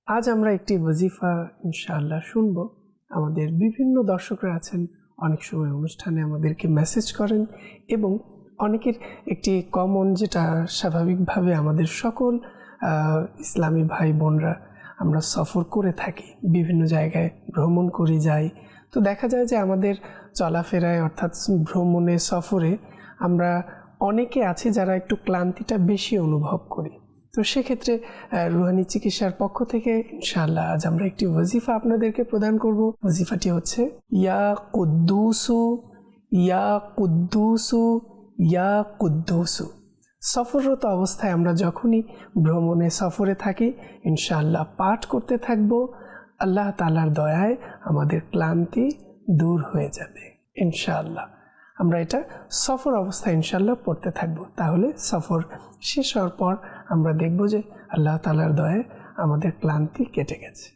আজ আমরা একটি ওয়াজিফা ইনশাআল্লাহ শুনব। আমাদের বিভিন্ন দর্শকরা আছেন, অনেক সময় অনুষ্ঠানে আমাদেরকে মেসেজ করেন এবং অনেকের একটি কমন, যেটা স্বাভাবিকভাবে আমাদের সকল ইসলামী ভাই বোনরা আমরা সফর করে থাকি, বিভিন্ন জায়গায় ভ্রমণ করে যাই। তো দেখা যায় যে আমাদের চলাফেরায় অর্থাৎ ভ্রমণে সফরে আমরা অনেকে আছি যারা একটু ক্লান্তিটা বেশি অনুভব করি। তো সেক্ষেত্রে রুহানি চিকিৎসার পক্ষ থেকে ইনশাআল্লাহ আজ আমরা একটি ওয়াজিফা আপনাদেরকে প্রদান করব। ওয়াজিফাটি হচ্ছে ইয়া কুদ্দুসু ইয়া কুদ্দুসু ইয়া কুদ্দুসু। সফররত অবস্থায় আমরা যখনই ভ্রমণে সফরে থাকি ইনশাআল্লাহ পাঠ করতে থাকব। আল্লাহ তাআলার দয়ায় আমাদের ক্লান্তি দূর হয়ে যাবে ইনশাআল্লাহ। আমরা এটা সফর অবস্থায় ইনশাআল্লাহ পড়তে থাকব। তাহলে সফর শেষ হওয়ার পর আমরা দেখব যে আল্লাহ তাআলার দয়ায় আমাদের ক্লান্তি কেটে গেছে।